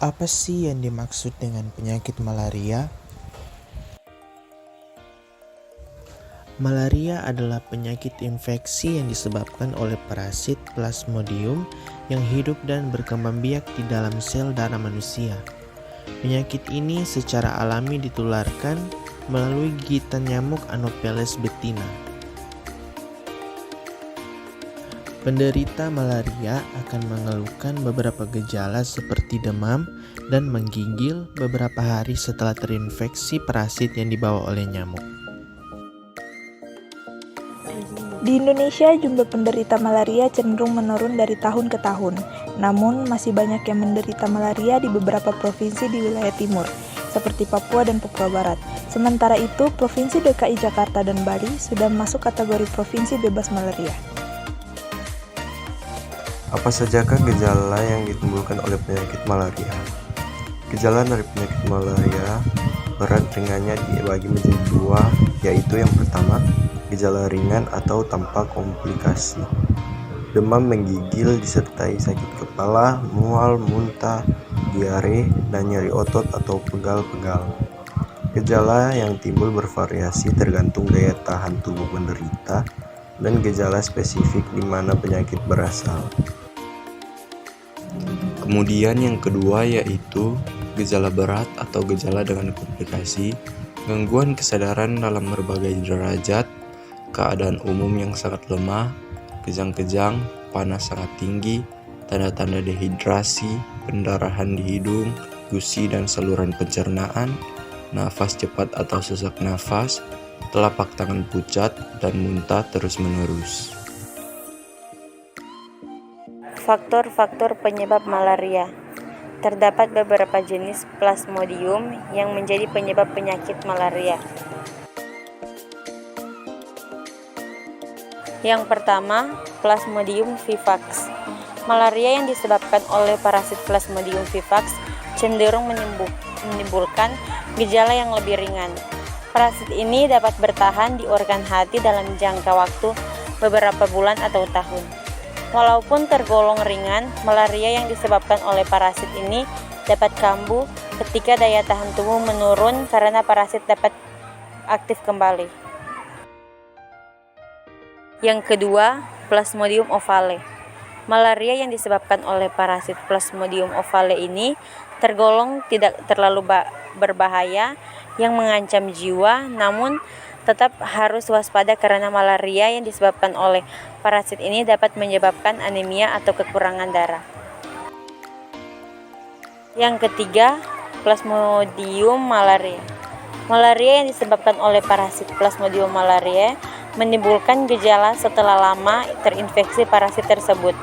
Apa sih yang dimaksud dengan penyakit malaria? Malaria adalah penyakit infeksi yang disebabkan oleh parasit Plasmodium yang hidup dan berkembang biak di dalam sel darah manusia. Penyakit ini secara alami ditularkan melalui gigitan nyamuk Anopheles betina. Penderita malaria akan mengeluhkan beberapa gejala seperti demam dan menggigil beberapa hari setelah terinfeksi parasit yang dibawa oleh nyamuk. Di Indonesia, jumlah penderita malaria cenderung menurun dari tahun ke tahun. Namun, masih banyak yang menderita malaria di beberapa provinsi di wilayah timur, seperti Papua dan Papua Barat. Sementara itu, Provinsi DKI Jakarta dan Bali sudah masuk kategori provinsi bebas malaria. Apa sajakah gejala yang ditimbulkan oleh penyakit malaria? Gejala dari penyakit malaria berat ringannya dibagi menjadi dua, yaitu yang pertama, gejala ringan atau tanpa komplikasi. Demam menggigil disertai sakit kepala, mual, muntah, diare, dan nyeri otot atau pegal-pegal. Gejala yang timbul bervariasi tergantung daya tahan tubuh penderita dan gejala spesifik di mana penyakit berasal. Kemudian yang kedua yaitu gejala berat atau gejala dengan komplikasi, gangguan kesadaran dalam berbagai derajat, keadaan umum yang sangat lemah, kejang-kejang, panas sangat tinggi, tanda-tanda dehidrasi, pendarahan di hidung, gusi dan saluran pencernaan, nafas cepat atau sesak nafas, telapak tangan pucat, dan muntah terus-menerus. Faktor-faktor penyebab malaria. Terdapat beberapa jenis Plasmodium yang menjadi penyebab penyakit malaria. Yang pertama, Plasmodium vivax. Malaria yang disebabkan oleh parasit Plasmodium vivax cenderung menimbulkan gejala yang lebih ringan. Parasit ini dapat bertahan di organ hati dalam jangka waktu beberapa bulan atau tahun. Walaupun tergolong ringan, malaria yang disebabkan oleh parasit ini dapat kambuh ketika daya tahan tubuh menurun karena parasit dapat aktif kembali. Yang kedua, Plasmodium ovale. Malaria yang disebabkan oleh parasit Plasmodium ovale ini tergolong tidak terlalu berbahaya yang mengancam jiwa, namun tetap harus waspada karena malaria yang disebabkan oleh parasit ini dapat menyebabkan anemia atau kekurangan darah. Yang ketiga, Plasmodium malaria. Malaria yang disebabkan oleh parasit Plasmodium malaria menimbulkan gejala setelah lama terinfeksi parasit tersebut.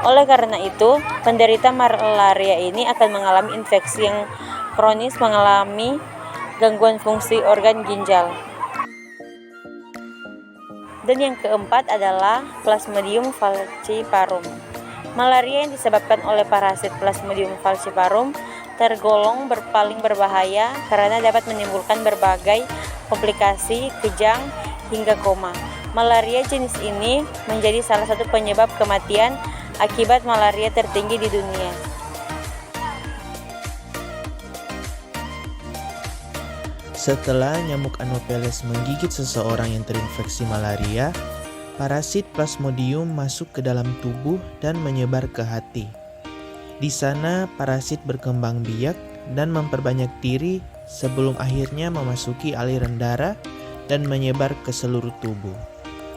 Oleh karena itu, penderita malaria ini akan mengalami infeksi yang kronis, mengalami gangguan fungsi organ ginjal. Dan yang keempat adalah Plasmodium falciparum. Malaria yang disebabkan oleh parasit Plasmodium falciparum tergolong paling berbahaya karena dapat menimbulkan berbagai komplikasi, kejang, hingga koma. Malaria jenis ini menjadi salah satu penyebab kematian akibat malaria tertinggi di dunia. Setelah nyamuk Anopheles menggigit seseorang yang terinfeksi malaria, parasit Plasmodium masuk ke dalam tubuh dan menyebar ke hati. Di sana, parasit berkembang biak dan memperbanyak diri sebelum akhirnya memasuki aliran darah dan menyebar ke seluruh tubuh.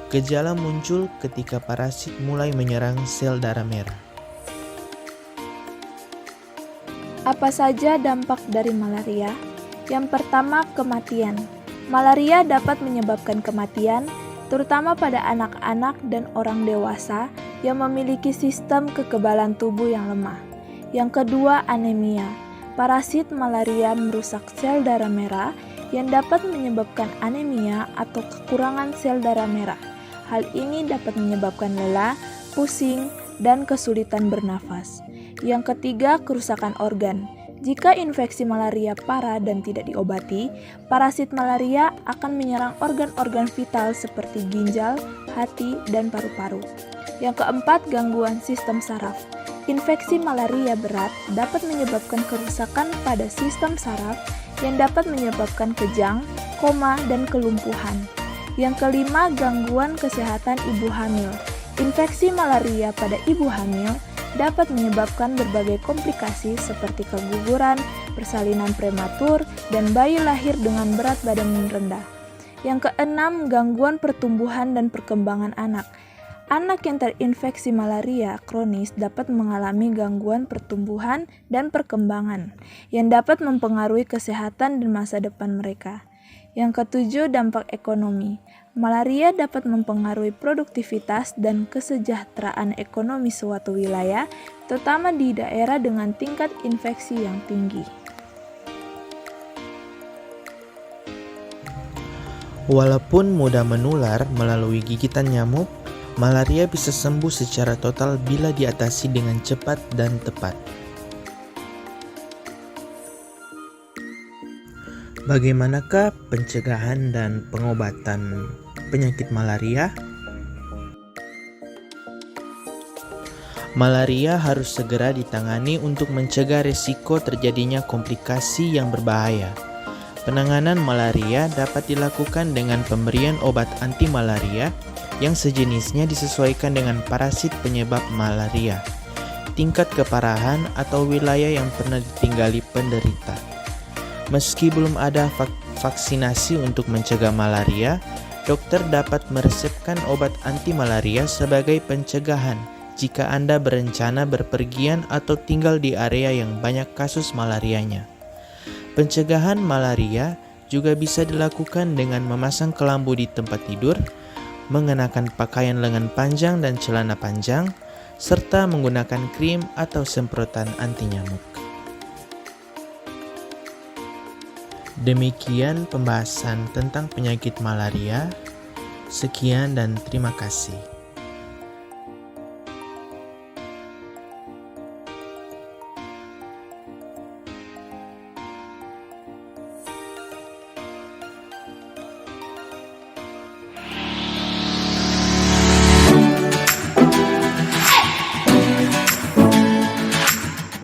Gejala muncul ketika parasit mulai menyerang sel darah merah. Apa saja dampak dari malaria? Yang pertama, kematian. Malaria dapat menyebabkan kematian, terutama pada anak-anak dan orang dewasa yang memiliki sistem kekebalan tubuh yang lemah. Yang kedua, anemia. Parasit malaria merusak sel darah merah yang dapat menyebabkan anemia atau kekurangan sel darah merah. Hal ini dapat menyebabkan lelah, pusing, dan kesulitan bernafas. Yang ketiga, kerusakan organ. Jika infeksi malaria parah dan tidak diobati, parasit malaria akan menyerang organ-organ vital seperti ginjal, hati, dan paru-paru. Yang keempat, gangguan sistem saraf. Infeksi malaria berat dapat menyebabkan kerusakan pada sistem saraf yang dapat menyebabkan kejang, koma, dan kelumpuhan. Yang kelima, gangguan kesehatan ibu hamil. Infeksi malaria pada ibu hamil dapat menyebabkan berbagai komplikasi seperti keguguran, persalinan prematur, dan bayi lahir dengan berat badan rendah. Yang keenam, gangguan pertumbuhan dan perkembangan anak. Anak yang terinfeksi malaria kronis dapat mengalami gangguan pertumbuhan dan perkembangan yang dapat mempengaruhi kesehatan dan masa depan mereka. Yang ketujuh, dampak ekonomi. Malaria dapat mempengaruhi produktivitas dan kesejahteraan ekonomi suatu wilayah, terutama di daerah dengan tingkat infeksi yang tinggi. Walaupun mudah menular melalui gigitan nyamuk, malaria bisa sembuh secara total bila diatasi dengan cepat dan tepat. Bagaimanakah pencegahan dan pengobatan penyakit malaria? Malaria harus segera ditangani untuk mencegah risiko terjadinya komplikasi yang berbahaya. Penanganan malaria dapat dilakukan dengan pemberian obat anti malaria yang sejenisnya disesuaikan dengan parasit penyebab malaria, tingkat keparahan atau wilayah yang pernah ditinggali penderita. Meski belum ada vaksinasi untuk mencegah malaria, dokter dapat meresepkan obat anti malaria sebagai pencegahan jika Anda berencana berpergian atau tinggal di area yang banyak kasus malarianya. Pencegahan malaria juga bisa dilakukan dengan memasang kelambu di tempat tidur, mengenakan pakaian lengan panjang dan celana panjang, serta menggunakan krim atau semprotan anti nyamuk. Demikian pembahasan tentang penyakit malaria. Sekian dan terima kasih.